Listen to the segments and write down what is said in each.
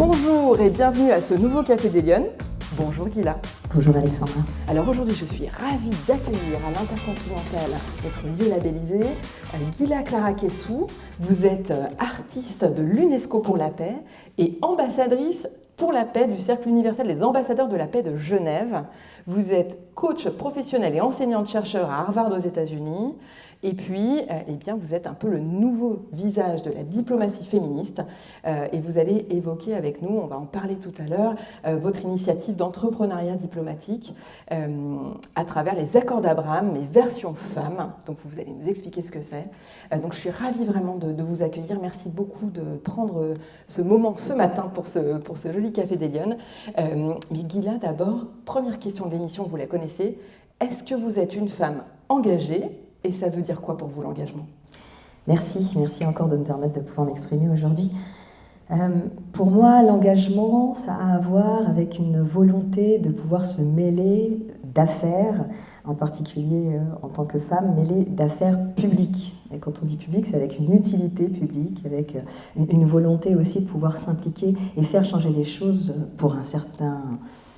Bonjour et bienvenue à ce nouveau Café des Lyonnes. Bonjour Guilla. Bonjour Alexandra. Alors aujourd'hui je suis ravie d'accueillir à l'Intercontinental, notre lieu labellisé, Guilla Clara Kessou. Vous êtes artiste de l'UNESCO pour la paix et ambassadrice pour la paix du Cercle universel des ambassadeurs de la paix de Genève. Vous êtes coach professionnel et enseignante-chercheur à Harvard aux États-Unis. Et puis, vous êtes un peu le nouveau visage de la diplomatie féministe. Et vous allez évoquer avec nous, on va en parler tout à l'heure, votre initiative d'entrepreneuriat diplomatique à travers les accords d'Abraham, mais version femme. Donc, vous allez nous expliquer ce que c'est. Donc, je suis ravie vraiment de vous accueillir. Merci beaucoup de prendre ce moment ce matin pour ce joli Café des Lyonnes. Mais Guilla, d'abord, première question de l'émission, vous la connaissez. Est-ce que vous êtes une femme engagée ? Et ça veut dire quoi pour vous l'engagement ? Merci encore de me permettre de pouvoir m'exprimer aujourd'hui. Pour moi, l'engagement, ça a à voir avec une volonté de pouvoir se mêler d'affaires, en particulier en tant que femme, mêler d'affaires publiques. Et quand on dit public, c'est avec une utilité publique, avec une volonté aussi de pouvoir s'impliquer et faire changer les choses pour un certain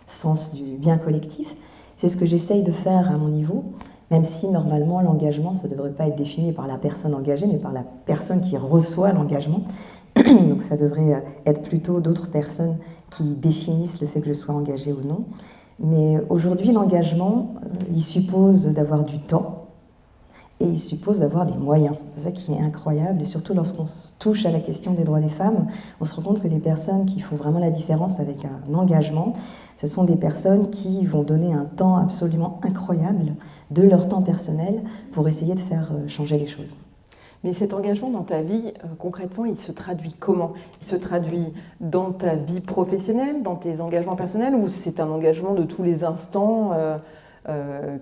sens du bien collectif. C'est ce que j'essaye de faire à mon niveau. Même si, normalement, l'engagement, ça ne devrait pas être défini par la personne engagée, mais par la personne qui reçoit l'engagement. Donc ça devrait être plutôt d'autres personnes qui définissent le fait que je sois engagée ou non. Mais aujourd'hui, l'engagement, il suppose d'avoir du temps et il suppose d'avoir des moyens. C'est ça qui est incroyable. Et surtout, lorsqu'on touche à la question des droits des femmes, on se rend compte que les personnes qui font vraiment la différence avec un engagement, ce sont des personnes qui vont donner un temps absolument incroyable de leur temps personnel pour essayer de faire changer les choses. Mais cet engagement dans ta vie, concrètement, il se traduit comment ? Il se traduit dans ta vie professionnelle, dans tes engagements personnels, ou c'est un engagement de tous les instants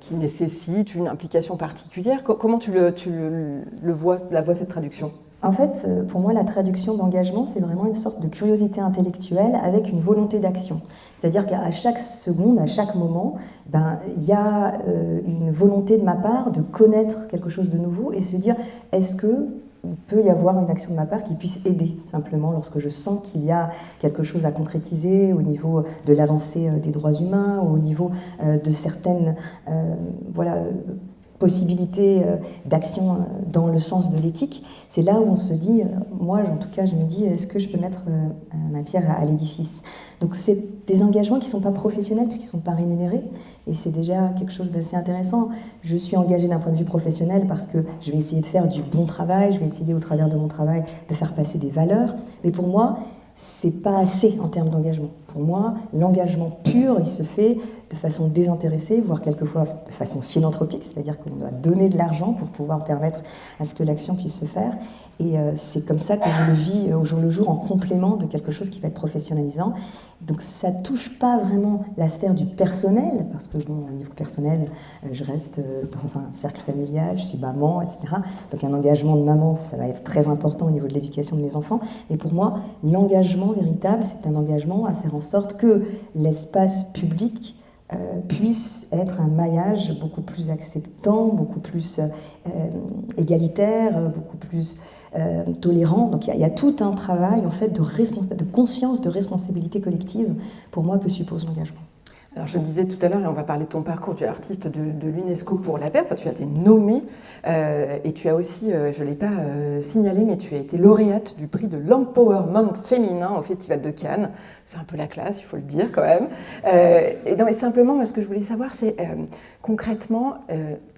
qui nécessite une implication particulière ? Comment tu la vois cette traduction ? En fait, pour moi, la traduction d'engagement, c'est vraiment une sorte de curiosité intellectuelle avec une volonté d'action. C'est-à-dire qu'à chaque seconde, à chaque moment, il y a une volonté de ma part de connaître quelque chose de nouveau et se dire, est-ce qu'il peut y avoir une action de ma part qui puisse aider, simplement, lorsque je sens qu'il y a quelque chose à concrétiser au niveau de l'avancée des droits humains, ou au niveau de certaines possibilités d'action dans le sens de l'éthique. C'est là où on se dit, moi en tout cas je me dis, est-ce que je peux mettre ma pierre à l'édifice ? Donc c'est des engagements qui ne sont pas professionnels puisqu'ils ne sont pas rémunérés et c'est déjà quelque chose d'assez intéressant. Je suis engagée d'un point de vue professionnel parce que je vais essayer de faire du bon travail, je vais essayer au travers de mon travail de faire passer des valeurs, mais pour moi c'est pas assez en termes d'engagement. Pour moi, l'engagement pur, il se fait de façon désintéressée, voire quelquefois de façon philanthropique, c'est-à-dire qu'on doit donner de l'argent pour pouvoir permettre à ce que l'action puisse se faire. Et c'est comme ça que je le vis au jour le jour, en complément de quelque chose qui va être professionnalisant. Donc ça ne touche pas vraiment la sphère du personnel, parce que au niveau personnel, je reste dans un cercle familial, je suis maman, etc. Donc un engagement de maman, ça va être très important au niveau de l'éducation de mes enfants. Et pour moi, l'engagement véritable, c'est un engagement à faire en sorte que l'espace public puisse être un maillage beaucoup plus acceptant, beaucoup plus égalitaire, beaucoup plus tolérant. Donc il y a tout un travail en fait de conscience, de responsabilité collective pour moi que suppose l'engagement. Alors je le disais tout à l'heure, et on va parler de ton parcours, tu es artiste de l'UNESCO pour la paix, enfin, tu as été nommée et tu as aussi, je ne l'ai pas signalé, mais tu as été lauréate du prix de l'empowerment féminin au Festival de Cannes. C'est un peu la classe, il faut le dire quand même. Et simplement, moi, ce que je voulais savoir, c'est concrètement,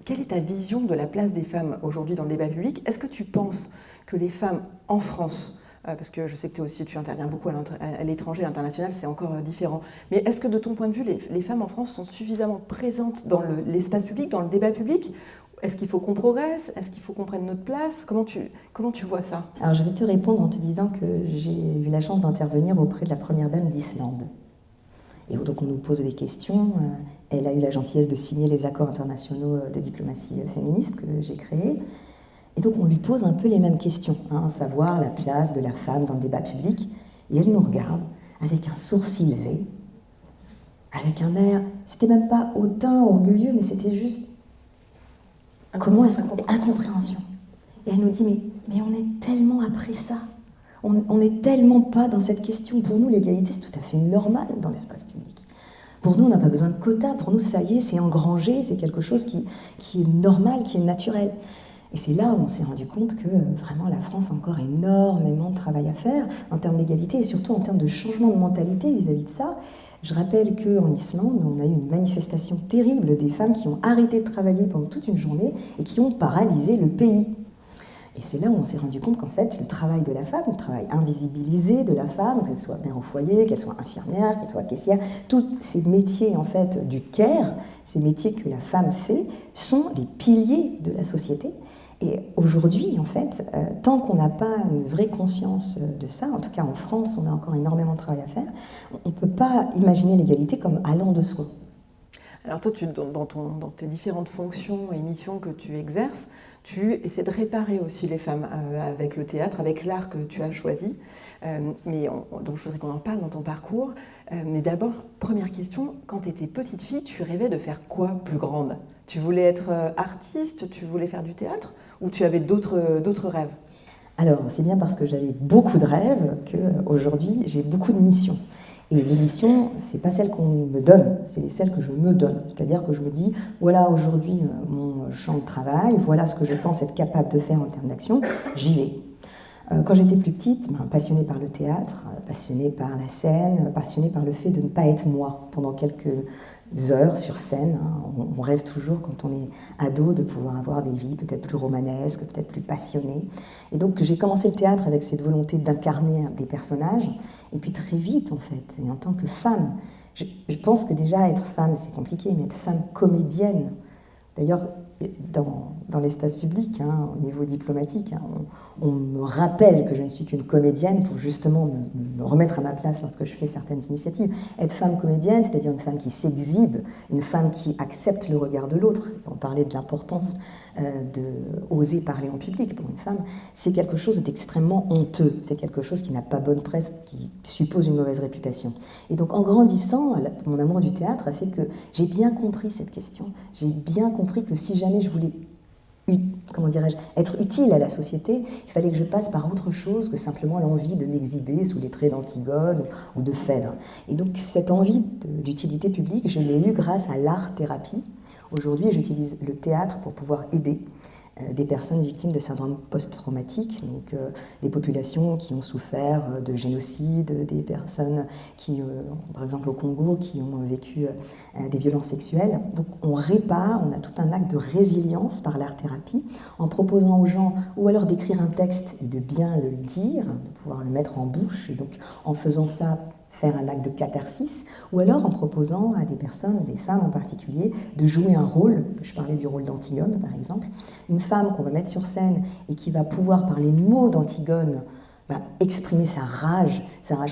quelle est ta vision de la place des femmes aujourd'hui dans le débat public ? Est-ce que tu penses que les femmes en France, parce que je sais que tu interviens beaucoup à l'étranger, à l'international, c'est encore différent. Mais est-ce que de ton point de vue, les femmes en France sont suffisamment présentes dans l'espace public, dans le débat public ? Est-ce qu'il faut qu'on progresse ? Est-ce qu'il faut qu'on prenne notre place ? Comment tu vois ça ? Alors je vais te répondre en te disant que j'ai eu la chance d'intervenir auprès de la première dame d'Islande. Et donc on nous pose des questions. Elle a eu la gentillesse de signer les accords internationaux de diplomatie féministe que j'ai créés. Et donc on lui pose un peu les mêmes questions, savoir la place de la femme dans le débat public. Et elle nous regarde avec un sourcil levé, avec un air, c'était même pas hautain, orgueilleux, mais c'était juste incompréhension. Et elle nous dit, mais on est tellement après ça. On n'est tellement pas dans cette question. Pour nous, l'égalité, c'est tout à fait normal dans l'espace public. Pour nous, on n'a pas besoin de quotas. Pour nous, ça y est, c'est engrangé, c'est quelque chose qui est normal, qui est naturel. Et c'est là où on s'est rendu compte que vraiment la France a encore énormément de travail à faire en termes d'égalité et surtout en termes de changement de mentalité vis-à-vis de ça. Je rappelle qu'en Islande, on a eu une manifestation terrible des femmes qui ont arrêté de travailler pendant toute une journée et qui ont paralysé le pays. Et c'est là où on s'est rendu compte qu'en fait, le travail de la femme, le travail invisibilisé de la femme, qu'elle soit mère au foyer, qu'elle soit infirmière, qu'elle soit caissière, tous ces métiers en fait du care, ces métiers que la femme fait, sont des piliers de la société. Et aujourd'hui, en fait, tant qu'on n'a pas une vraie conscience de ça, en tout cas en France, on a encore énormément de travail à faire, on ne peut pas imaginer l'égalité comme allant de soi. Alors toi, dans tes différentes fonctions et missions que tu exerces, tu essaies de réparer aussi les femmes avec le théâtre, avec l'art que tu as choisi. Donc je voudrais qu'on en parle dans ton parcours. Mais d'abord, première question, quand tu étais petite fille, tu rêvais de faire quoi plus grande? Tu voulais être artiste, tu voulais faire du théâtre ou tu avais d'autres rêves? Alors, c'est bien parce que j'avais beaucoup de rêves qu'aujourd'hui, j'ai beaucoup de missions. Et les missions, ce n'est pas celles qu'on me donne, c'est celles que je me donne. C'est-à-dire que je me dis, voilà aujourd'hui mon champ de travail, voilà ce que je pense être capable de faire en termes d'action, j'y vais. Quand j'étais plus petite, passionnée par le théâtre, passionnée par la scène, passionnée par le fait de ne pas être moi pendant quelques heures sur scène. On rêve toujours, quand on est ado, de pouvoir avoir des vies peut-être plus romanesques, peut-être plus passionnées. Et donc j'ai commencé le théâtre avec cette volonté d'incarner des personnages. Et puis très vite, en fait, et en tant que femme, je pense que déjà être femme, c'est compliqué, mais être femme comédienne, d'ailleurs, dans l'espace public, au niveau diplomatique, on me rappelle que je ne suis qu'une comédienne pour justement me remettre à ma place lorsque je fais certaines initiatives. Être femme comédienne, c'est-à-dire une femme qui s'exhibe, une femme qui accepte le regard de l'autre. On parlait de l'importance d'oser parler en public pour une femme. C'est quelque chose d'extrêmement honteux. C'est quelque chose qui n'a pas bonne presse, qui suppose une mauvaise réputation. Et donc en grandissant, mon amour du théâtre a fait que j'ai bien compris cette question. J'ai bien compris que si jamais je voulais être utile à la société, il fallait que je passe par autre chose que simplement l'envie de m'exhiber sous les traits d'Antigone ou de Phèdre. Et donc cette envie d'utilité publique, je l'ai eue grâce à l'art-thérapie. Aujourd'hui, j'utilise le théâtre pour pouvoir aider des personnes victimes de syndrome post-traumatique, donc des populations qui ont souffert de génocide, des personnes qui, par exemple au Congo, qui ont vécu des violences sexuelles. Donc on répare, on a tout un acte de résilience par l'art-thérapie, en proposant aux gens ou alors d'écrire un texte et de bien le dire, de pouvoir le mettre en bouche, et donc en faisant ça, faire un acte de catharsis, ou alors en proposant à des personnes, des femmes en particulier, de jouer un rôle. Je parlais du rôle d'Antigone, par exemple. Une femme qu'on va mettre sur scène et qui va pouvoir, par les mots d'Antigone, exprimer sa rage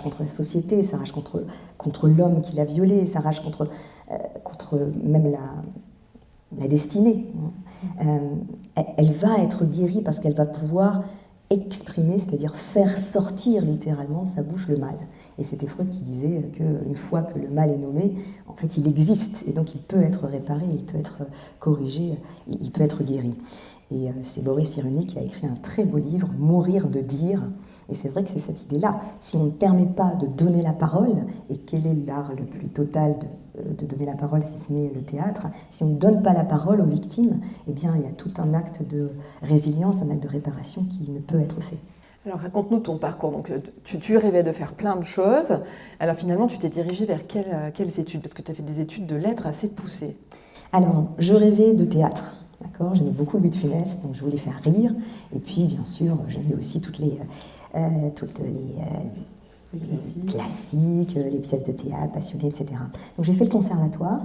contre la société, sa rage contre l'homme qui l'a violée, sa rage contre même la destinée. Elle va être guérie parce qu'elle va pouvoir exprimer, c'est-à-dire faire sortir littéralement sa bouche le mal. Et c'était Freud qui disait qu'une fois que le mal est nommé, en fait, il existe, et donc il peut être réparé, il peut être corrigé, il peut être guéri. Et c'est Boris Cyrulnik qui a écrit un très beau livre, Mourir de dire. Et c'est vrai que c'est cette idée-là. Si on ne permet pas de donner la parole, et quel est l'art le plus total de donner la parole si ce n'est le théâtre, si on ne donne pas la parole aux victimes, eh bien il y a tout un acte de résilience, un acte de réparation qui ne peut être fait. Alors raconte-nous ton parcours. Donc, tu rêvais de faire plein de choses. Alors finalement, tu t'es dirigée vers quelles études? Parce que tu as fait des études de lettres assez poussées. Alors, je rêvais de théâtre. D'accord, j'aimais beaucoup Louis de Funès, donc je voulais faire rire. Et puis, bien sûr, j'aimais aussi toutes les classiques, les pièces de théâtre, passionnées, etc. Donc j'ai fait le conservatoire.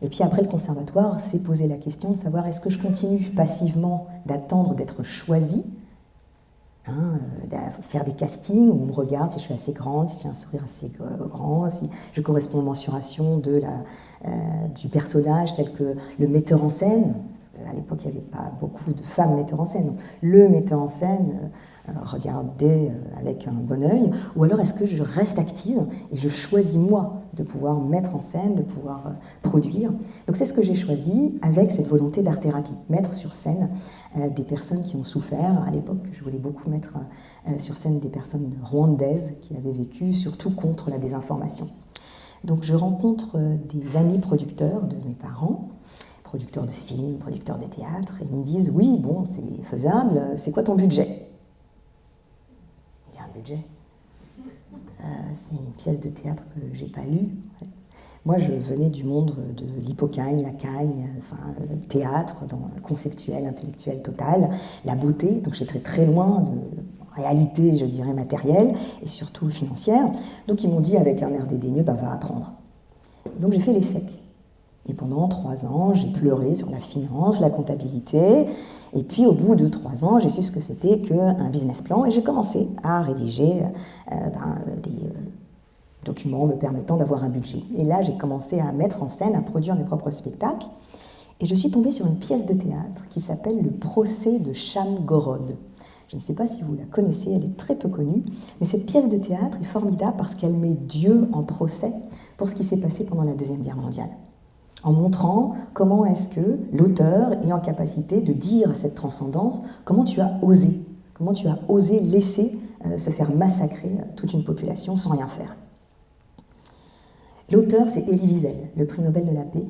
Et puis après le conservatoire, s'est posé la question de savoir est-ce que je continue passivement d'attendre d'être choisie, faire des castings où on me regarde si je suis assez grande, si j'ai un sourire assez grand, si je corresponds aux mensurations du personnage tel que le metteur en scène. À l'époque, il n'y avait pas beaucoup de femmes metteurs en scène. Donc, le metteur en scène regarder avec un bon œil, ou alors est-ce que je reste active et je choisis moi de pouvoir mettre en scène, de pouvoir produire. Donc c'est ce que j'ai choisi avec cette volonté d'art-thérapie, mettre sur scène des personnes qui ont souffert. À l'époque, je voulais beaucoup mettre sur scène des personnes rwandaises qui avaient vécu, surtout contre la désinformation. Donc je rencontre des amis producteurs de mes parents, producteurs de films, producteurs de théâtre, et ils me disent « Oui, bon, c'est faisable, c'est quoi ton budget ?» Budget. C'est une pièce de théâtre que j'ai pas lue. Moi, je venais du monde de l'hypocagne, la cagne, théâtre, dans le conceptuel, intellectuel total, la beauté, donc j'étais très loin de réalité, je dirais, matérielle, et surtout financière. Donc ils m'ont dit avec un air dédaigneux, va apprendre. Donc j'ai fait l'ESSEC. Et pendant 3 ans, j'ai pleuré sur la finance, la comptabilité. Et puis, au bout de 3 ans, j'ai su ce que c'était qu'un business plan. Et j'ai commencé à rédiger des documents me permettant d'avoir un budget. Et là, j'ai commencé à mettre en scène, à produire mes propres spectacles. Et je suis tombée sur une pièce de théâtre qui s'appelle Le procès de Cham-Gorod. Je ne sais pas si vous la connaissez, elle est très peu connue. Mais cette pièce de théâtre est formidable parce qu'elle met Dieu en procès pour ce qui s'est passé pendant la Deuxième Guerre mondiale, en montrant comment est-ce que l'auteur est en capacité de dire à cette transcendance comment tu as osé laisser se faire massacrer toute une population sans rien faire. L'auteur, c'est Elie Wiesel, le prix Nobel de la paix.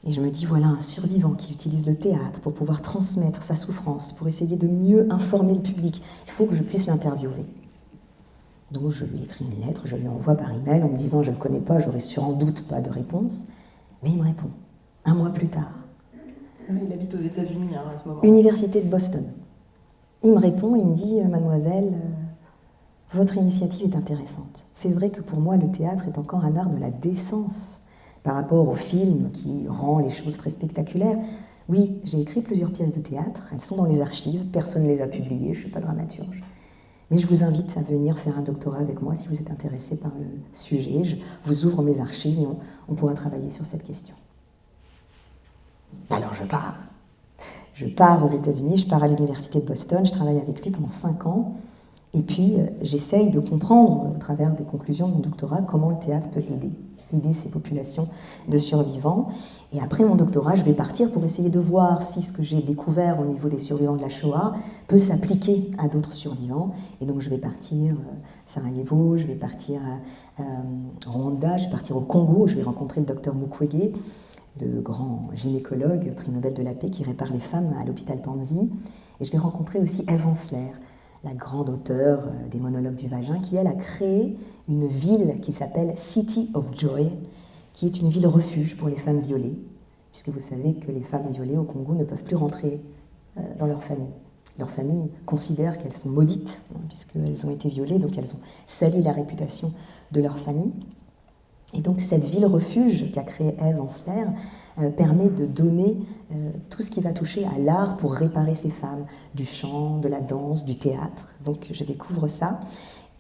Et je me dis, voilà un survivant qui utilise le théâtre pour pouvoir transmettre sa souffrance, pour essayer de mieux informer le public. Il faut que je puisse l'interviewer. Donc je lui écris une lettre, je lui envoie par email en me disant, je ne le connais pas, j'aurai sans doute pas de réponse. Mais il me répond, 1 mois plus tard. Il habite aux États-Unis à ce moment. Université de Boston. Il me répond, il me dit, mademoiselle, votre initiative est intéressante. C'est vrai que pour moi, le théâtre est encore un art de la décence par rapport au film qui rend les choses très spectaculaires. Oui, j'ai écrit plusieurs pièces de théâtre, elles sont dans les archives, personne ne les a publiées, je ne suis pas dramaturge. Mais je vous invite à venir faire un doctorat avec moi si vous êtes intéressé par le sujet. Je vous ouvre mes archives et on pourra travailler sur cette question. Alors je pars. Je pars aux États-Unis, je pars à l'université de Boston, je travaille avec lui pendant 5 ans. Et puis j'essaye de comprendre, au travers des conclusions de mon doctorat, comment le théâtre peut aider ces populations de survivants. Et après mon doctorat, je vais partir pour essayer de voir si ce que j'ai découvert au niveau des survivants de la Shoah peut s'appliquer à d'autres survivants. Et donc je vais partir à Sarajevo, je vais partir à Rwanda, je vais partir au Congo, je vais rencontrer le docteur Mukwege, le grand gynécologue, prix Nobel de la paix, qui répare les femmes à l'hôpital Panzi. Et je vais rencontrer aussi Eve Ensler, la grande auteure des monologues du vagin, qui elle a créé une ville qui s'appelle City of Joy, qui est une ville refuge pour les femmes violées, puisque vous savez que les femmes violées au Congo ne peuvent plus rentrer dans leur famille. Leur famille considère qu'elles sont maudites, puisqu'elles ont été violées, donc elles ont sali la réputation de leur famille. Et donc cette ville refuge qu'a créée Eve Ensler permet de donner tout ce qui va toucher à l'art pour réparer ces femmes, du chant, de la danse, du théâtre. Donc je découvre ça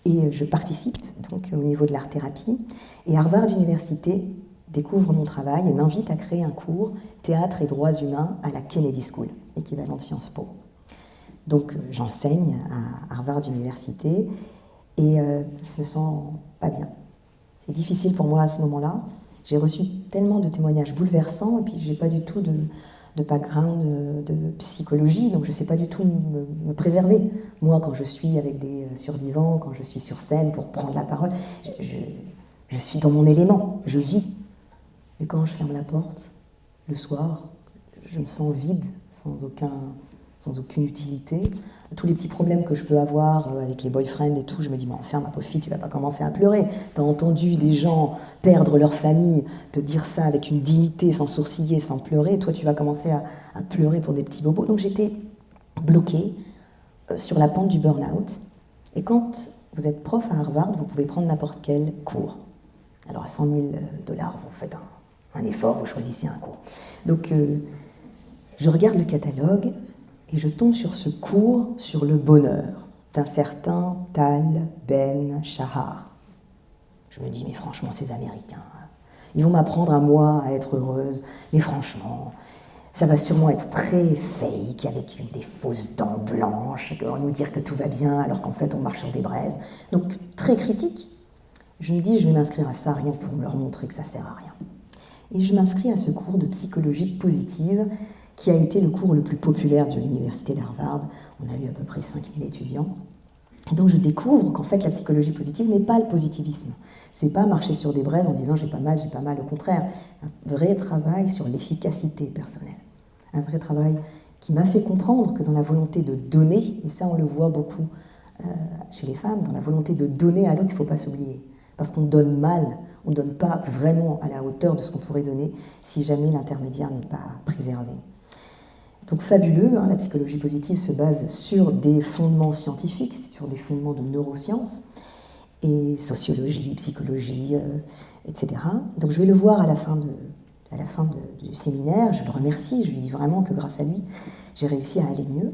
et je participe donc au niveau de l'art-thérapie. Et Harvard Université découvre mon travail et m'invite à créer un cours Théâtre et droits humains à la Kennedy School, équivalent de Sciences Po. Donc j'enseigne à Harvard Université et je me sens pas bien. C'est difficile pour moi à ce moment-là. J'ai reçu tellement de témoignages bouleversants et puis j'ai pas du tout de background de psychologie, donc je sais pas du tout me préserver. Moi, quand je suis avec des survivants, quand je suis sur scène pour prendre la parole, je suis dans mon élément, je vis. Mais quand je ferme la porte, le soir, je me sens vide, sans aucune utilité. Tous les petits problèmes que je peux avoir avec les boyfriends et tout, je me dis, mais enfin, ma pauvre fille, tu vas pas commencer à pleurer. T'as entendu des gens perdre leur famille, te dire ça avec une dignité, sans sourciller, sans pleurer. Toi, tu vas commencer à pleurer pour des petits bobos. Donc j'étais bloquée sur la pente du burn-out. Et quand vous êtes prof à Harvard, vous pouvez prendre n'importe quel cours. Alors à 100 000 $, vous faites un effort, vous choisissez un cours. Donc je regarde le catalogue et je tombe sur ce cours sur le bonheur d'un certain Tal Ben-Shahar. Je me dis, mais franchement, ces Américains, ils vont m'apprendre à moi à être heureuse, mais franchement, Ça va sûrement être très fake, avec des fausses dents blanches, on va nous dire que tout va bien alors qu'en fait on marche sur des braises. Donc très critique. Je me dis, je vais m'inscrire à ça rien que pour leur montrer que ça sert à rien. Et je m'inscris à ce cours de psychologie positive qui a été le cours le plus populaire de l'université d'Harvard. On a eu à peu près 5000 étudiants. Et donc je découvre qu'en fait la psychologie positive n'est pas le positivisme. C'est pas marcher sur des braises en disant j'ai pas mal, au contraire. Un vrai travail sur l'efficacité personnelle. Un vrai travail qui m'a fait comprendre que dans la volonté de donner, et ça on le voit beaucoup chez les femmes, dans la volonté de donner à l'autre, il ne faut pas s'oublier. Parce qu'on donne mal, on ne donne pas vraiment à la hauteur de ce qu'on pourrait donner si jamais l'intermédiaire n'est pas préservé. Donc fabuleux, hein, la psychologie positive se base sur des fondements scientifiques, sur des fondements de neurosciences, et sociologie, psychologie, etc. Donc je vais le voir à la fin du séminaire, je le remercie, je lui dis vraiment que grâce à lui, j'ai réussi à aller mieux.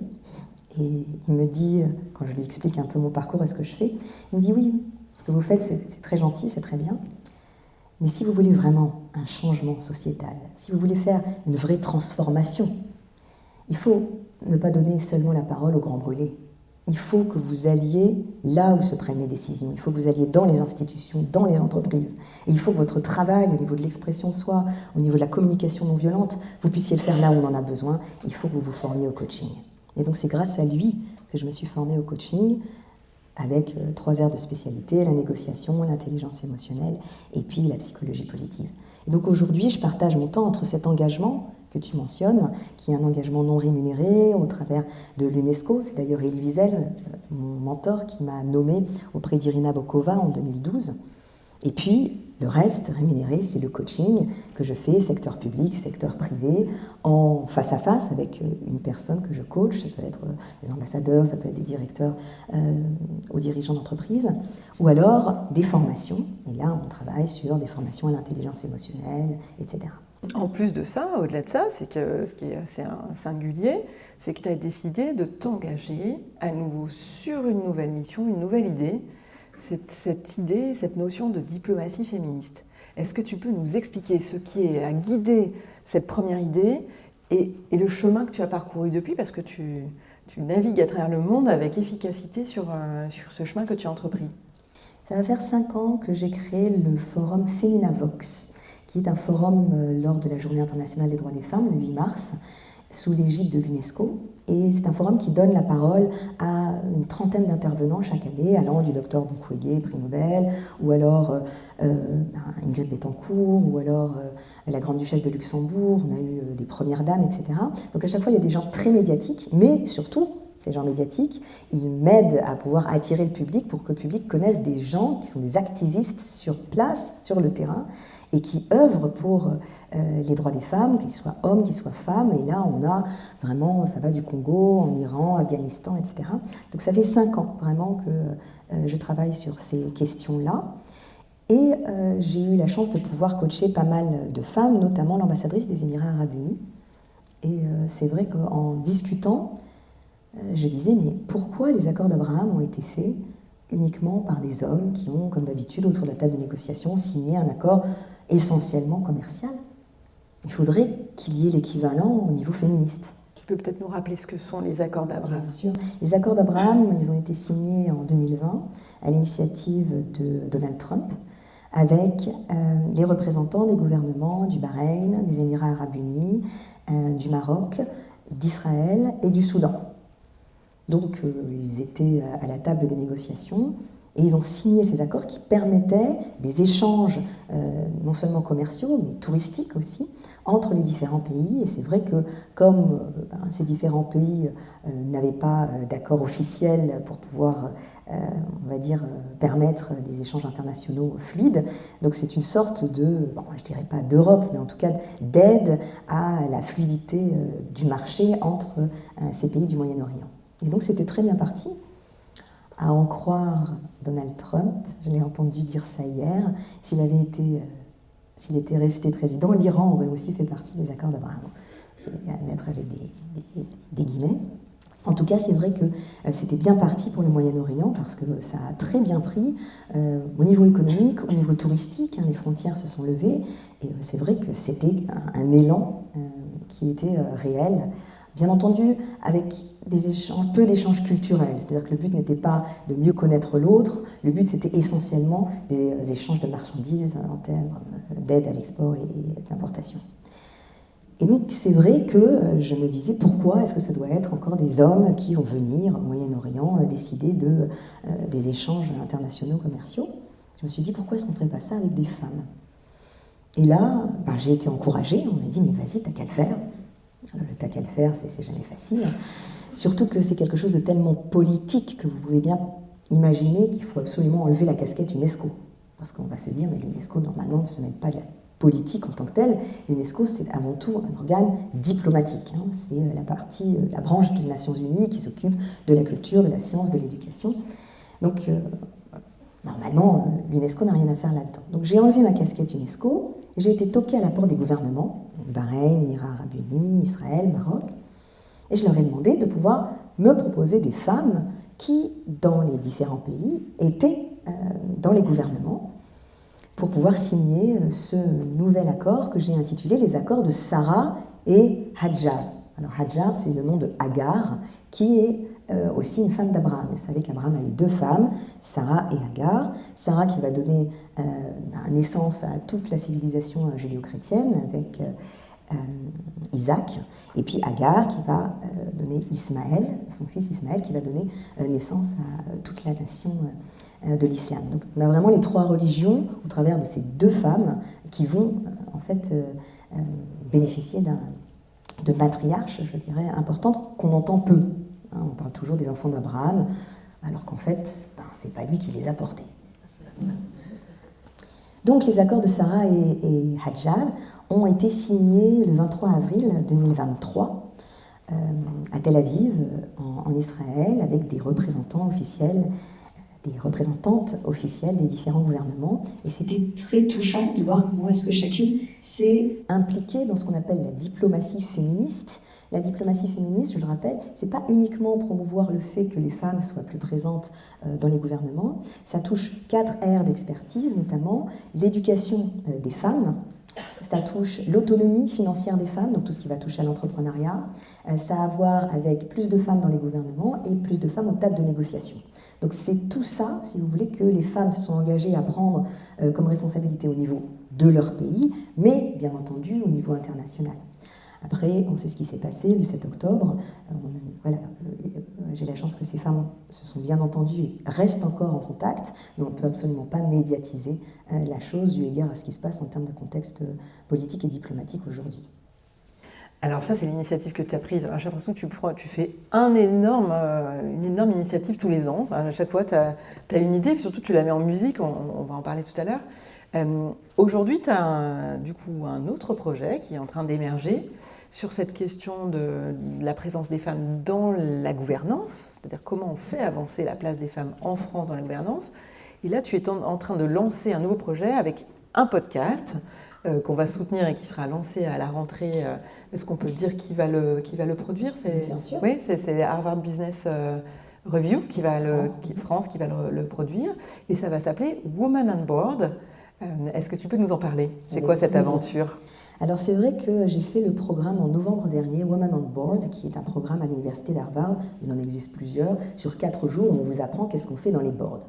Et il me dit, quand je lui explique un peu mon parcours et ce que je fais, il me dit oui, ce que vous faites c'est très gentil, c'est très bien, mais si vous voulez vraiment un changement sociétal, si vous voulez faire une vraie transformation, il faut ne pas donner seulement la parole aux grands brûlés. Il faut que vous alliez là où se prennent les décisions. Il faut que vous alliez dans les institutions, dans les entreprises. Et il faut que votre travail au niveau de l'expression de soi, au niveau de la communication non violente, vous puissiez le faire là où on en a besoin. Il faut que vous vous formiez au coaching. Et donc c'est grâce à lui que je me suis formée au coaching avec 3 aires de spécialité, la négociation, l'intelligence émotionnelle et puis la psychologie positive. Et donc aujourd'hui, je partage mon temps entre cet engagement que tu mentionnes, qui est un engagement non rémunéré au travers de l'UNESCO. C'est d'ailleurs Elie Wiesel, mon mentor, qui m'a nommée auprès d'Irina Bokova en 2012. Et puis, le reste rémunéré, c'est le coaching que je fais, secteur public, secteur privé, en face à face avec une personne que je coach. Ça peut être des ambassadeurs, ça peut être des directeurs ou dirigeants d'entreprise, ou alors des formations. Et là, on travaille sur des formations à l'intelligence émotionnelle, etc. En plus de ça, au-delà de ça, c'est que ce qui est assez singulier, c'est que tu as décidé de t'engager à nouveau sur une nouvelle mission, une nouvelle idée, cette idée, cette notion de diplomatie féministe. Est-ce que tu peux nous expliquer ce qui a guidé cette première idée et le chemin que tu as parcouru depuis, parce que tu navigues à travers le monde avec efficacité sur ce chemin que tu as entrepris? Ça va faire 5 ans que j'ai créé le forum Feminavox, qui est un forum lors de la Journée internationale des droits des femmes, le 8 mars, sous l'égide de l'UNESCO. Et c'est un forum qui donne la parole à une trentaine d'intervenants chaque année, allant du docteur Mukwege, prix Nobel, ou alors Ingrid Betancourt, ou alors la grande-duchesse de Luxembourg, on a eu des premières dames, etc. Donc à chaque fois, il y a des gens très médiatiques, mais surtout, ces gens médiatiques, ils m'aident à pouvoir attirer le public pour que le public connaisse des gens qui sont des activistes sur place, sur le terrain, et qui œuvrent pour les droits des femmes, qu'ils soient hommes, qu'ils soient femmes. Et là, on a vraiment, ça va du Congo, en Iran, Afghanistan, etc. Donc ça fait 5 ans vraiment que je travaille sur ces questions-là. Et j'ai eu la chance de pouvoir coacher pas mal de femmes, notamment l'ambassadrice des Émirats arabes unis. Et c'est vrai qu'en discutant, je disais, mais pourquoi les accords d'Abraham ont été faits uniquement par des hommes qui ont, comme d'habitude, autour de la table de négociation, signé un accord essentiellement commercial? Il faudrait qu'il y ait l'équivalent au niveau féministe. Tu peux peut-être nous rappeler ce que sont les accords d'Abraham? Bien sûr. Les accords d'Abraham, ils ont été signés en 2020 à l'initiative de Donald Trump avec les représentants des gouvernements du Bahreïn, des Émirats arabes unis, du Maroc, d'Israël et du Soudan. Donc ils étaient à la table des négociations et ils ont signé ces accords qui permettaient des échanges non seulement commerciaux mais touristiques aussi entre les différents pays. Et c'est vrai que comme ces différents pays n'avaient pas d'accord officiel pour pouvoir, on va dire, permettre des échanges internationaux fluides, donc c'est une sorte de, bon, je dirais pas d'Europe, mais en tout cas d'aide à la fluidité du marché entre ces pays du Moyen-Orient. Et donc c'était très bien parti. À en croire Donald Trump, je l'ai entendu dire ça hier, s'il était resté président, l'Iran aurait aussi fait partie des accords d'Abraham. C'est à mettre avec des guillemets. En tout cas, c'est vrai que c'était bien parti pour le Moyen-Orient parce que ça a très bien pris au niveau économique, au niveau touristique, les frontières se sont levées et c'est vrai que c'était un élan qui était réel. Bien entendu, avec peu d'échanges culturels, c'est-à-dire que le but n'était pas de mieux connaître l'autre, le but c'était essentiellement des échanges de marchandises en termes d'aide à l'export et d'importation. Et donc c'est vrai que je me disais pourquoi est-ce que ça doit être encore des hommes qui vont venir au Moyen-Orient décider des échanges internationaux commerciaux. Je me suis dit pourquoi est-ce qu'on ne ferait pas ça avec des femmes. Et là, j'ai été encouragée, on m'a dit mais vas-y, t'as qu'à le faire. Alors, le t'as qu'à le faire, c'est jamais facile. Surtout que c'est quelque chose de tellement politique que vous pouvez bien imaginer qu'il faut absolument enlever la casquette UNESCO. Parce qu'on va se dire mais l'UNESCO normalement ne se mêle pas de la politique en tant que telle. L'UNESCO, c'est avant tout un organe diplomatique. C'est la branche des Nations Unies qui s'occupe de la culture, de la science, de l'éducation. Donc, normalement, l'UNESCO n'a rien à faire là-dedans. Donc, j'ai enlevé ma casquette UNESCO et j'ai été toquée à la porte des gouvernements, Bahreïn, Émirats Arabes Unis, Israël, Maroc, et je leur ai demandé de pouvoir me proposer des femmes qui, dans les différents pays, étaient dans les gouvernements, pour pouvoir signer ce nouvel accord que j'ai intitulé les accords de Sarah et Hajar. Alors Hajar, c'est le nom de Agar, qui est aussi une femme d'Abraham. Vous savez qu'Abraham a eu 2 femmes, Sarah et Agar. Sarah qui va donner naissance à toute la civilisation judéo-chrétienne avec Isaac, et puis Agar qui va donner Ismaël, son fils Ismaël, qui va donner naissance à toute la nation de l'islam. Donc on a vraiment les 3 religions au travers de ces 2 femmes qui vont en fait bénéficier de matriarches, je dirais, importantes qu'on entend peu. On parle toujours des enfants d'Abraham, alors qu'en fait, c'est pas lui qui les a portés. Donc les accords de Sarah et Hajar ont été signés le 23 avril 2023 à Tel Aviv, en Israël, avec des représentants officiels, des représentantes officielles des différents gouvernements. Et c'était très touchant de voir comment est-ce que chacune s'est impliquée dans ce qu'on appelle la diplomatie féministe. La diplomatie féministe, je le rappelle, c'est pas uniquement promouvoir le fait que les femmes soient plus présentes dans les gouvernements. Ça touche 4 aires d'expertise, notamment l'éducation des femmes. Ça touche l'autonomie financière des femmes, donc tout ce qui va toucher à l'entrepreneuriat. Ça a à voir avec plus de femmes dans les gouvernements et plus de femmes aux tables de négociation. Donc c'est tout ça, si vous voulez, que les femmes se sont engagées à prendre comme responsabilité au niveau de leur pays, mais bien entendu au niveau international. Après, on sait ce qui s'est passé le 7 octobre. J'ai la chance que ces femmes se sont bien entendues et restent encore en contact, mais on ne peut absolument pas médiatiser la chose eu égard à ce qui se passe en termes de contexte politique et diplomatique aujourd'hui. Alors ça, c'est l'initiative que tu as prise. J'ai l'impression que tu fais une énorme initiative tous les ans. À chaque fois, tu as une idée, puis surtout tu la mets en musique, on va en parler tout à l'heure. Aujourd'hui, tu as du coup un autre projet qui est en train d'émerger sur cette question de la présence des femmes dans la gouvernance, c'est-à-dire comment on fait avancer la place des femmes en France dans la gouvernance. Et là, tu es en train de lancer un nouveau projet avec un podcast qu'on va soutenir et qui sera lancé à la rentrée. Est-ce qu'on peut dire qui va le produire? Bien sûr. Oui, c'est Harvard Business Review qui va le produire. Et ça va s'appeler Women on Board. Est-ce que tu peux nous en parler? C'est quoi cette aventure? Alors c'est vrai que j'ai fait le programme en novembre dernier, Women on Board, qui est un programme à l'université d'Harvard, il en existe plusieurs, sur 4 jours où on vous apprend qu'est-ce qu'on fait dans les boards.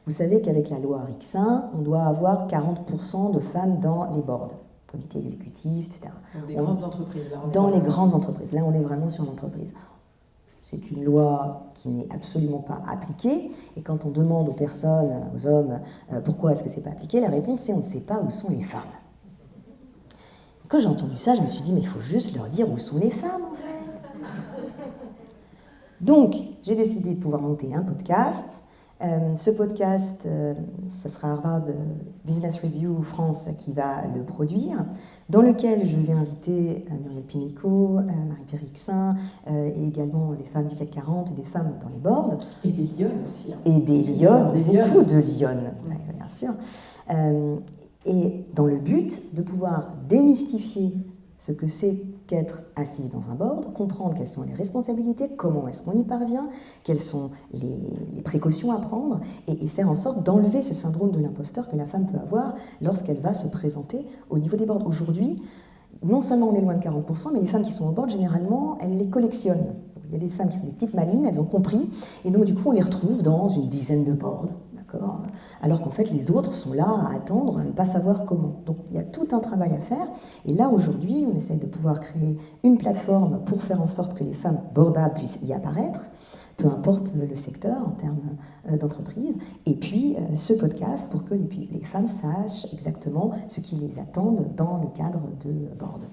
Vous savez qu'avec la loi RIC-1, on doit avoir 40% de femmes dans les boards, comités exécutifs, etc. Dans des grandes entreprises. Dans les grandes entreprises. Là, on est vraiment sur l'entreprise. C'est une loi qui n'est absolument pas appliquée. Et quand on demande aux personnes, aux hommes, pourquoi est-ce que c'est pas appliqué, la réponse c'est on ne sait pas où sont les femmes. Quand j'ai entendu ça, je me suis dit, mais il faut juste leur dire où sont les femmes, en fait. Donc, j'ai décidé de pouvoir monter un podcast. Ce podcast, ça sera Harvard Business Review France qui va le produire, dans lequel je vais inviter Muriel Pimico, Marie-Pierre Rixin, et également des femmes du CAC 40 et des femmes dans les boards. Et des lionnes aussi. Et des lionnes, beaucoup de lionnes, bien sûr. Et dans le but de pouvoir démystifier ce que c'est qu'être assise dans un board, comprendre quelles sont les responsabilités, comment est-ce qu'on y parvient, quelles sont les précautions à prendre, et faire en sorte d'enlever ce syndrome de l'imposteur que la femme peut avoir lorsqu'elle va se présenter au niveau des boards. Aujourd'hui, non seulement on est loin de 40%, mais les femmes qui sont au board, généralement, elles les collectionnent. Il y a des femmes qui sont des petites malines, elles ont compris, et donc du coup on les retrouve dans une dizaine de boards. Alors qu'en fait, les autres sont là à attendre, à ne pas savoir comment. Donc, il y a tout un travail à faire. Et là, aujourd'hui, on essaye de pouvoir créer une plateforme pour faire en sorte que les femmes boardables puissent y apparaître, peu importe le secteur en termes d'entreprise. Et puis, ce podcast pour que les femmes sachent exactement ce qui les attend dans le cadre de board.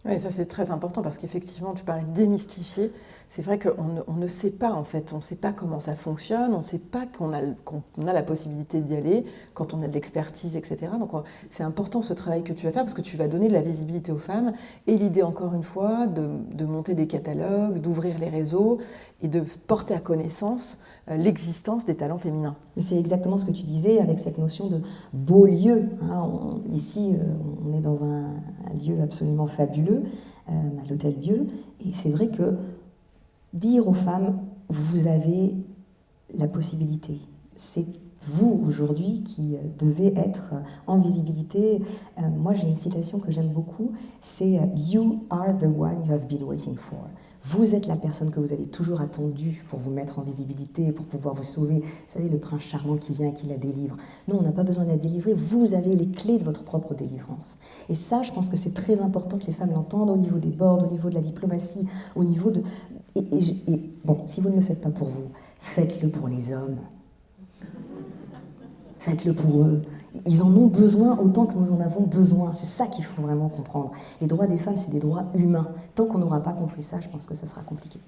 Oui, ça c'est très important parce qu'effectivement, tu parlais de démystifier. C'est vrai qu'on ne sait pas en fait, on ne sait pas comment ça fonctionne, on ne sait pas qu'on a la possibilité d'y aller quand on a de l'expertise, etc. Donc c'est important ce travail que tu vas faire parce que tu vas donner de la visibilité aux femmes et l'idée encore une fois de monter des catalogues, d'ouvrir les réseaux et de porter à connaissance l'existence des talents féminins. C'est exactement ce que tu disais avec cette notion de beau lieu. Ici, on est dans un lieu absolument fabuleux, à l'Hôtel Dieu, et c'est vrai que dire aux femmes, vous avez la possibilité. C'est vous, aujourd'hui, qui devez être en visibilité. Moi, j'ai une citation que j'aime beaucoup, c'est « You are the one you have been waiting for ». Vous êtes la personne que vous avez toujours attendue pour vous mettre en visibilité, pour pouvoir vous sauver. Vous savez, le prince charmant qui vient et qui la délivre. Non, on n'a pas besoin de la délivrer. Vous avez les clés de votre propre délivrance. Et ça, je pense que c'est très important que les femmes l'entendent au niveau des boards, au niveau de la diplomatie, au niveau de... Et bon, si vous ne le faites pas pour vous, faites-le pour les hommes. Faites-le pour eux. Ils en ont besoin autant que nous en avons besoin. C'est ça qu'il faut vraiment comprendre. Les droits des femmes, c'est des droits humains. Tant qu'on n'aura pas compris ça, je pense que ce sera compliqué.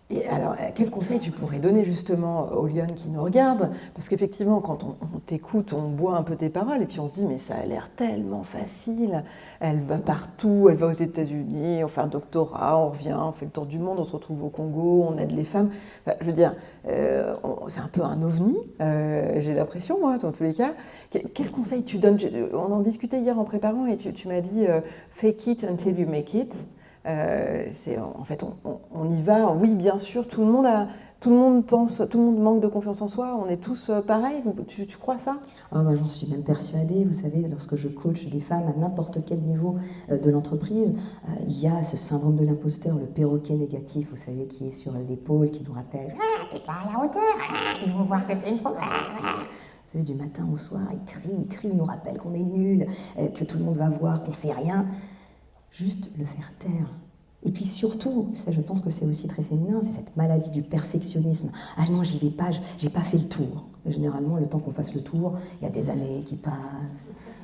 Et alors, quel conseil tu pourrais donner justement aux lionnes qui nous regardent? Parce qu'effectivement, quand on t'écoute, on boit un peu tes paroles et puis on se dit mais ça a l'air tellement facile. Elle va partout, elle va aux États-Unis, on fait un doctorat, on revient, on fait le tour du monde, on se retrouve au Congo, on aide les femmes. Enfin, je veux dire, c'est un peu un ovni, j'ai l'impression, moi, dans tous les cas. Quel conseil tu donnes? On en discutait hier en préparant et tu m'as dit fake it until you make it. En fait, on y va. Oui, bien sûr, tout le monde pense, tout le monde manque de confiance en soi. On est tous pareils. Tu crois ça? Moi, j'en suis même persuadée. Vous savez, lorsque je coach des femmes à n'importe quel niveau de l'entreprise, il y a ce syndrome de l'imposteur, le perroquet négatif, vous savez, qui est sur l'épaule, qui nous rappelle « t'es pas à la hauteur, ils vont voir que t'es une fraude. » Vous savez, du matin au soir, il crie, il nous rappelle qu'on est nul, que tout le monde va voir, qu'on sait rien. Juste le faire taire. Et puis surtout, ça je pense que c'est aussi très féminin, c'est cette maladie du perfectionnisme. Ah non, j'y vais pas, j'ai pas fait le tour. Généralement, le temps qu'on fasse le tour, il y a des années qui passent,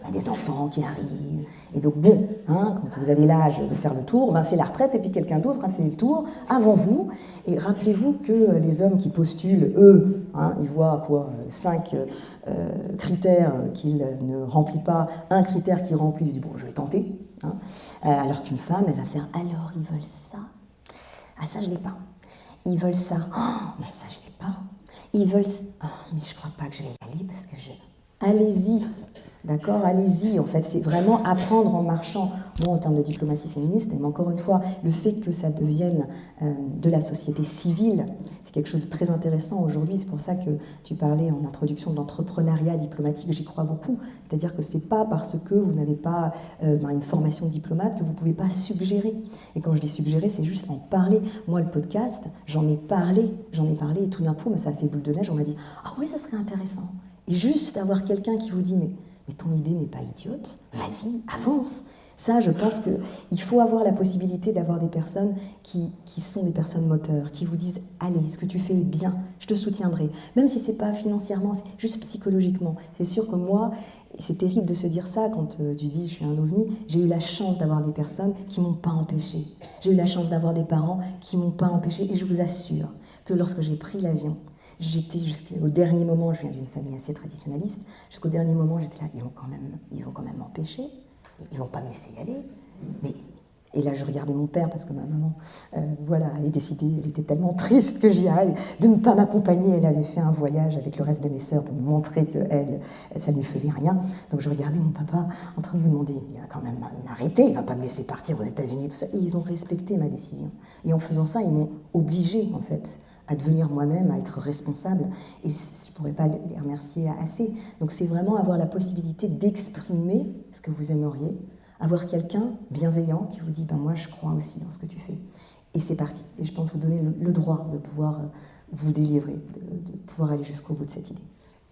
il y a des enfants qui arrivent. Et donc bon, quand vous avez l'âge de faire le tour, c'est la retraite et puis quelqu'un d'autre a fait le tour avant vous. Et rappelez-vous que les hommes qui postulent, eux, ils voient 5 critères qu'il ne remplit pas, un critère qu'il remplit, il dit bon, je vais tenter. Alors qu'une femme, elle va faire alors ils veulent ça. Ah, ça je l'ai pas. Ils veulent ça. Oh, ça je l'ai pas. Ils veulent ça. Oh, mais je crois pas que je vais y aller parce que allez-y. D'accord, allez-y. En fait, c'est vraiment apprendre en marchant. Moi, en termes de diplomatie féministe, mais encore une fois, le fait que ça devienne de la société civile, c'est quelque chose de très intéressant aujourd'hui. C'est pour ça que tu parlais en introduction de l'entrepreneuriat diplomatique. J'y crois beaucoup. C'est-à-dire que c'est pas parce que vous n'avez pas une formation de diplomate que vous pouvez pas suggérer. Et quand je dis suggérer, c'est juste en parler. Moi, le podcast, j'en ai parlé, et tout d'un coup, ça a fait boule de neige. On m'a dit ah oui, ce serait intéressant. Et juste d'avoir quelqu'un qui vous dit mais ton idée n'est pas idiote, vas-y, avance. Ça, je pense qu'il faut avoir la possibilité d'avoir des personnes qui sont des personnes moteurs, qui vous disent « Allez, ce que tu fais est bien, je te soutiendrai ». Même si ce n'est pas financièrement, c'est juste psychologiquement. C'est sûr que moi, c'est terrible de se dire ça quand tu dis « Je suis un ovni », j'ai eu la chance d'avoir des personnes qui ne m'ont pas empêché. J'ai eu la chance d'avoir des parents qui ne m'ont pas empêché. Et je vous assure que lorsque j'ai pris l'avion, j'étais jusqu'au dernier moment, je viens d'une famille assez traditionnaliste, jusqu'au dernier moment, j'étais là, ils vont quand même m'empêcher, ils ne vont pas me laisser y aller, mais Et là, je regardais mon père parce que ma maman, elle était tellement triste que j'y aille, de ne pas m'accompagner. Elle avait fait un voyage avec le reste de mes sœurs pour me montrer que ça ne lui faisait rien. Donc je regardais mon papa en train de me demander, il va quand même m'arrêter, il ne va pas me laisser partir aux États-Unis, tout ça. Et ils ont respecté ma décision. Et en faisant ça, ils m'ont obligée, en fait, à devenir moi-même, à être responsable. Et je ne pourrais pas les remercier assez. Donc c'est vraiment avoir la possibilité d'exprimer ce que vous aimeriez, avoir quelqu'un bienveillant qui vous dit moi je crois aussi dans ce que tu fais. Et c'est parti. Et je pense vous donner le droit de pouvoir vous délivrer, de pouvoir aller jusqu'au bout de cette idée.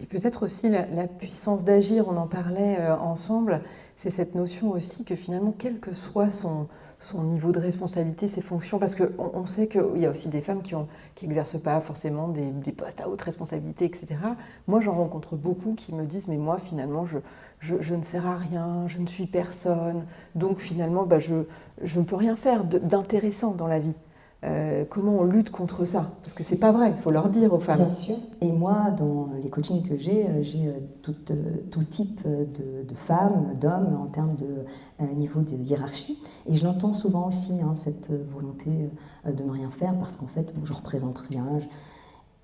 Et peut-être aussi la puissance d'agir, on en parlait ensemble, c'est cette notion aussi que finalement, quel que soit son niveau de responsabilité, ses fonctions, parce qu'on sait qu'il y a aussi des femmes qui n'exercent pas forcément des postes à haute responsabilité, etc. Moi, j'en rencontre beaucoup qui me disent, mais moi, finalement, je ne sers à rien, je ne suis personne, donc finalement, je ne peux rien faire d'intéressant dans la vie. Comment on lutte contre ça? Parce que c'est pas vrai, il faut leur dire aux femmes. Bien sûr. Et moi, dans les coachings que j'ai tout type de femmes, d'hommes en termes de niveau de hiérarchie. Et je l'entends souvent aussi, cette volonté de ne rien faire parce qu'en fait, je représente rien.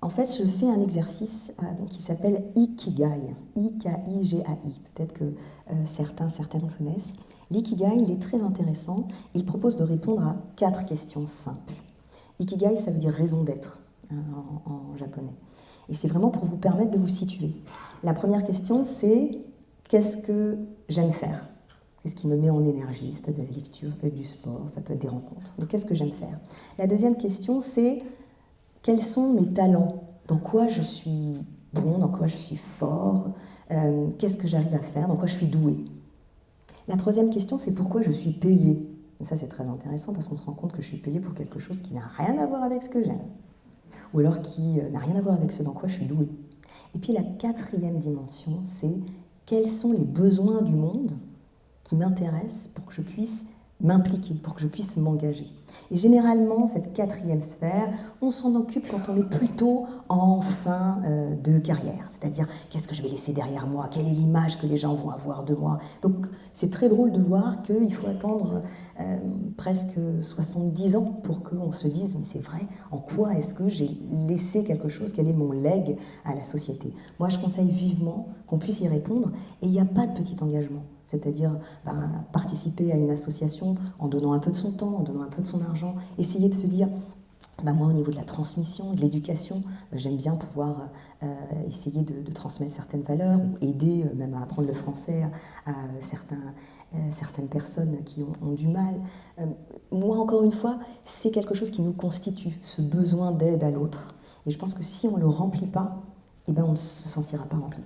En fait, je fais un exercice qui s'appelle Ikigai, I-K-I-G-A-I. Peut-être que certaines connaissent. L'ikigai, il est très intéressant. Il propose de répondre à 4 questions simples. Ikigai, ça veut dire raison d'être en japonais. Et c'est vraiment pour vous permettre de vous situer. La première question, c'est qu'est-ce que j'aime faire? Qu'est-ce qui me met en énergie? Ça peut être de la lecture, ça peut être du sport, ça peut être des rencontres. Donc, qu'est-ce que j'aime faire? La deuxième question, c'est quels sont mes talents? Dans quoi je suis bon? Dans quoi je suis fort? Qu'est-ce que j'arrive à faire? Dans quoi je suis doué? La troisième question, c'est pourquoi je suis payée? Et ça, c'est très intéressant parce qu'on se rend compte que je suis payée pour quelque chose qui n'a rien à voir avec ce que j'aime. Ou alors qui n'a rien à voir avec ce dans quoi je suis douée. Et puis la quatrième dimension, c'est quels sont les besoins du monde qui m'intéressent pour que je puisse m'impliquer, pour que je puisse m'engager. Et généralement, cette quatrième sphère, on s'en occupe quand on est plutôt en fin de carrière. C'est-à-dire, qu'est-ce que je vais laisser derrière moi? Quelle est l'image que les gens vont avoir de moi? Donc, c'est très drôle de voir qu'il faut attendre presque 70 ans pour qu'on se dise, mais c'est vrai, en quoi est-ce que j'ai laissé quelque chose? Quel est mon legs à la société? Moi, je conseille vivement qu'on puisse y répondre, et il n'y a pas de petit engagement. C'est-à-dire participer à une association en donnant un peu de son temps, en donnant un peu de son argent, essayer de se dire, moi au niveau de la transmission, de l'éducation, j'aime bien pouvoir essayer de transmettre certaines valeurs, ou aider même à apprendre le français à certaines personnes qui ont du mal. Moi, encore une fois, c'est quelque chose qui nous constitue, ce besoin d'aide à l'autre. Et je pense que si on ne le remplit pas, on ne se sentira pas rempli.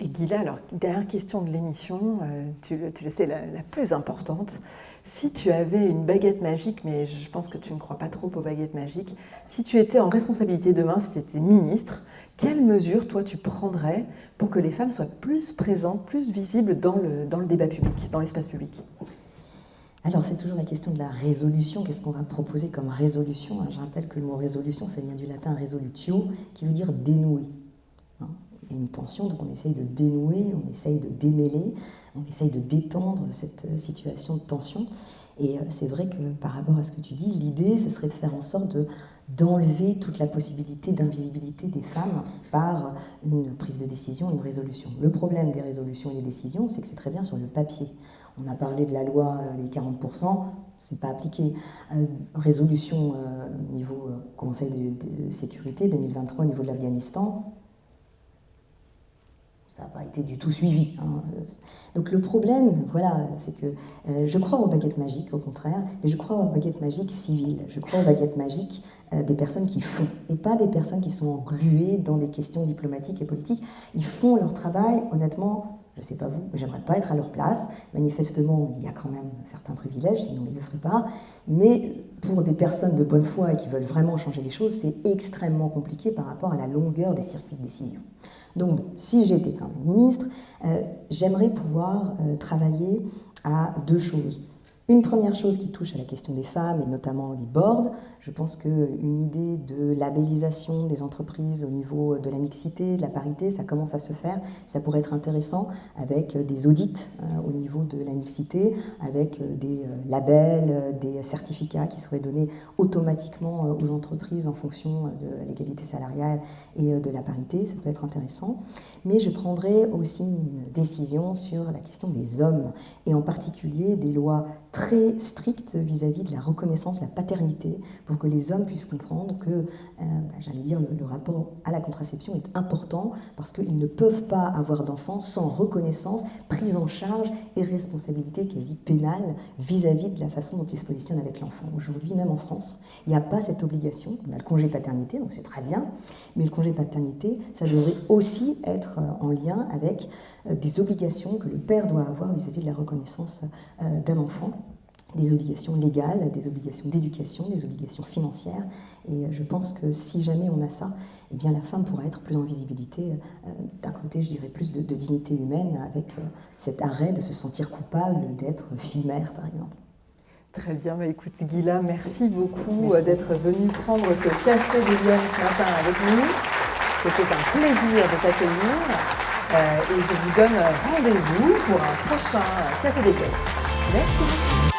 Et Ghila, alors, dernière question de l'émission, tu le sais, la plus importante. Si tu avais une baguette magique, mais je pense que tu ne crois pas trop aux baguettes magiques, si tu étais en responsabilité demain, si tu étais ministre, quelles mesures, toi, tu prendrais pour que les femmes soient plus présentes, plus visibles dans le débat public, dans l'espace public? Alors, c'est toujours la question de la résolution. Qu'est-ce qu'on va proposer comme résolution? Je rappelle que le mot résolution, ça vient du latin resolutio, qui veut dire dénouer. Il y a une tension, donc on essaye de dénouer, on essaye de démêler, on essaye de détendre cette situation de tension. Et c'est vrai que par rapport à ce que tu dis, l'idée, ce serait de faire en sorte d'enlever toute la possibilité d'invisibilité des femmes par une prise de décision, une résolution. Le problème des résolutions et des décisions, c'est que c'est très bien sur le papier. On a parlé de la loi des 40%, c'est pas appliqué. Résolution au niveau Conseil de sécurité 2023 au niveau de l'Afghanistan, ça n'a pas été du tout suivi. Donc le problème, c'est que je crois aux baguettes magiques, au contraire, mais je crois aux baguettes magiques civiles. Je crois aux baguettes magiques des personnes qui font, et pas des personnes qui sont engluées dans des questions diplomatiques et politiques. Ils font leur travail, honnêtement, je ne sais pas vous, mais j'aimerais pas être à leur place. Manifestement, il y a quand même certains privilèges, sinon ils ne le feraient pas. Mais pour des personnes de bonne foi et qui veulent vraiment changer les choses, c'est extrêmement compliqué par rapport à la longueur des circuits de décision. Donc, si j'étais quand même ministre, j'aimerais pouvoir travailler à 2 choses. Une première chose qui touche à la question des femmes et notamment des boards, je pense qu'une idée de labellisation des entreprises au niveau de la mixité, de la parité, ça commence à se faire. Ça pourrait être intéressant avec des audits au niveau de la mixité, avec des labels, des certificats qui seraient donnés automatiquement aux entreprises en fonction de l'égalité salariale et de la parité. Ça peut être intéressant. Mais je prendrai aussi une décision sur la question des hommes et en particulier des lois très strictes vis-à-vis de la reconnaissance de la paternité pour que les hommes puissent comprendre que, j'allais dire, le rapport à la contraception est important parce qu'ils ne peuvent pas avoir d'enfants sans reconnaissance, prise en charge et responsabilité quasi pénale vis-à-vis de la façon dont ils se positionnent avec l'enfant. Aujourd'hui, même en France, il n'y a pas cette obligation. On a le congé paternité, donc c'est très bien, mais le congé paternité, ça devrait aussi être en lien avec des obligations que le père doit avoir vis-à-vis de la reconnaissance d'un enfant, des obligations légales, des obligations d'éducation, des obligations financières. Et je pense que si jamais on a ça, eh bien la femme pourra être plus en visibilité. D'un côté, je dirais plus de dignité humaine avec cet arrêt de se sentir coupable d'être fille-mère, par exemple. Très bien, écoute Ghila, merci beaucoup d'être venue prendre ce café des Lyonnes ce matin avec nous. C'était un plaisir de t'accueillir et je vous donne rendez-vous pour un prochain Café des Lyonnes. Merci.